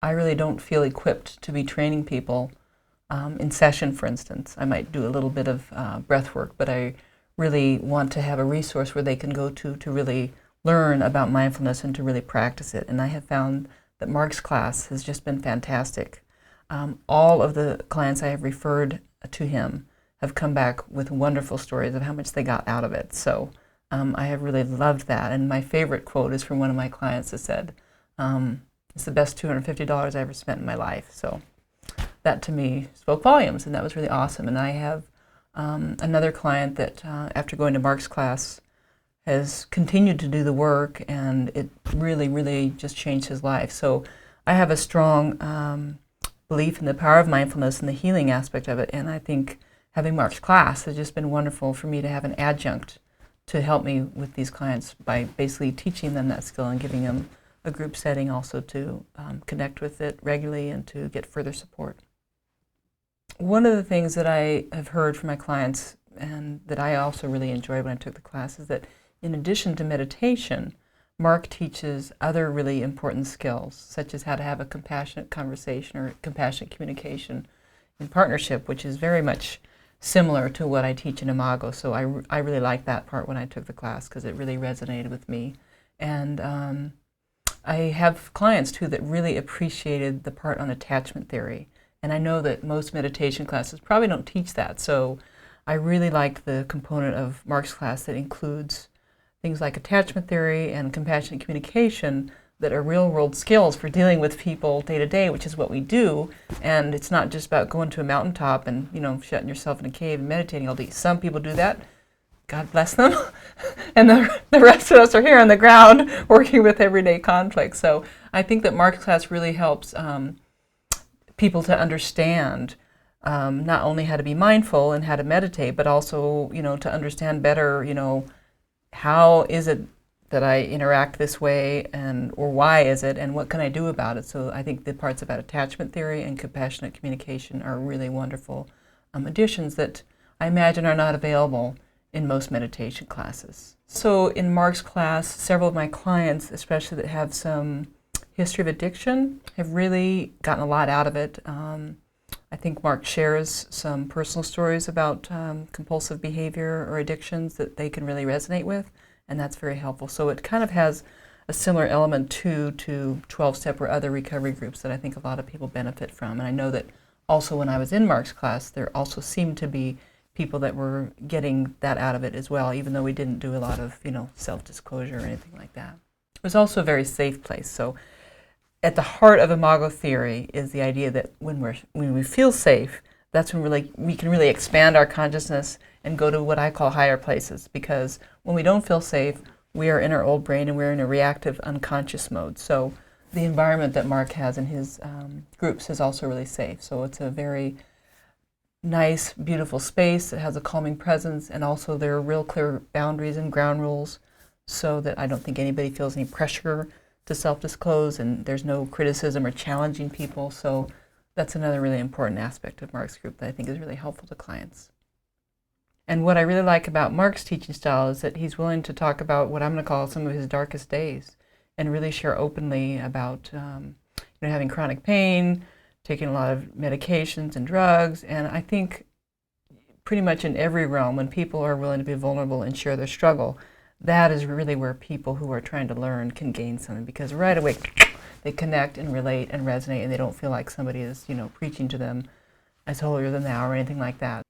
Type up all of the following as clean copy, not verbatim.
I really don't feel equipped to be training people in session, for instance. I might do a little bit of breath work, but I really want to have a resource where they can go to really learn about mindfulness and to really practice it. And I have found that Mark's class has just been fantastic. All of the clients I have referred to him have come back with wonderful stories of how much they got out of it. So I have really loved that. And my favorite quote is from one of my clients that said, it's the best $250 I ever spent in my life. So that to me spoke volumes, and that was really awesome. And I have another client that after going to Mark's class has continued to do the work, and it really, really just changed his life. So I have a strong belief in the power of mindfulness and the healing aspect of it, and I think having Mark's class has just been wonderful for me to have an adjunct to help me with these clients by basically teaching them that skill and giving them a group setting also to connect with it regularly and to get further support. One of the things that I have heard from my clients and that I also really enjoyed when I took the class is that in addition to meditation, Mark teaches other really important skills, such as how to have a compassionate conversation or compassionate communication in partnership, which is very much similar to what I teach in Imago. So I really liked that part when I took the class because it really resonated with me. And I have clients too that really appreciated the part on attachment theory. And I know that most meditation classes probably don't teach that. So I really liked the component of Mark's class that includes things like attachment theory and compassionate communication that are real-world skills for dealing with people day to day, which is what we do. And it's not just about going to a mountaintop and, shutting yourself in a cave and meditating all day. Some people do that. God bless them. And the rest of us are here on the ground working with everyday conflicts. So I think that Mark's class really helps people to understand not only how to be mindful and how to meditate, but also, to understand better, how is it that I interact this way, or why is it, and what can I do about it? So I think the parts about attachment theory and compassionate communication are really wonderful additions that I imagine are not available in most meditation classes. So in Mark's class, several of my clients, especially that have some history of addiction, have really gotten a lot out of it. I think Mark shares some personal stories about compulsive behavior or addictions that they can really resonate with, and that's very helpful. So it kind of has a similar element to 12-step or other recovery groups that I think a lot of people benefit from. And I know that also when I was in Mark's class, there also seemed to be people that were getting that out of it as well, even though we didn't do a lot of, self-disclosure or anything like that. It was also a very safe place. So at the heart of Imago theory is the idea that when we feel safe, that's when we can really expand our consciousness and go to what I call higher places. Because when we don't feel safe, we are in our old brain and we're in a reactive unconscious mode. So the environment that Mark has in his groups is also really safe. So it's a very nice, beautiful space. It has a calming presence, and also there are real clear boundaries and ground rules so that I don't think anybody feels any pressure to self-disclose, and there's no criticism or challenging people. So that's another really important aspect of Mark's group that I think is really helpful to clients. And what I really like about Mark's teaching style is that he's willing to talk about what I'm going to call some of his darkest days and really share openly about having chronic pain, taking a lot of medications and drugs. And I think pretty much in every realm, when people are willing to be vulnerable and share their struggle, that is really where people who are trying to learn can gain something, because right away they connect and relate and resonate, and they don't feel like somebody is, preaching to them as holier than thou or anything like that.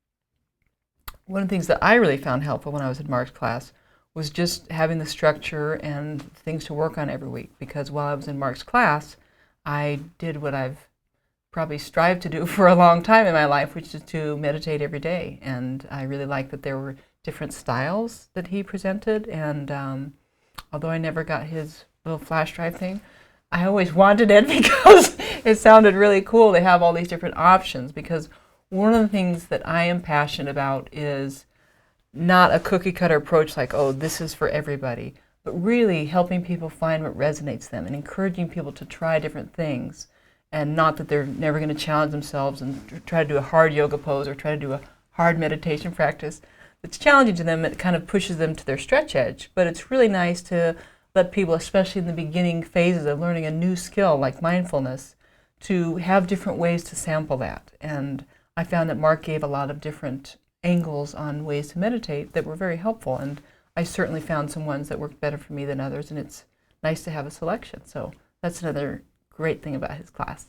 One of the things that I really found helpful when I was in Mark's class was just having the structure and things to work on every week, because while I was in Mark's class, I did what I've probably strived to do for a long time in my life, which is to meditate every day. And I really liked that there were different styles that he presented, and although I never got his little flash drive thing, I always wanted it because it sounded really cool to have all these different options. Because one of the things that I am passionate about is not a cookie cutter approach like, oh, this is for everybody, but really helping people find what resonates them and encouraging people to try different things, and not that they're never going to challenge themselves and try to do a hard yoga pose or try to do a hard meditation practice. It's challenging to them. It kind of pushes them to their stretch edge, but it's really nice to let people, especially in the beginning phases of learning a new skill like mindfulness, to have different ways to sample that. And I found that Mark gave a lot of different angles on ways to meditate that were very helpful. And I certainly found some ones that worked better for me than others, and it's nice to have a selection. So that's another great thing about his class.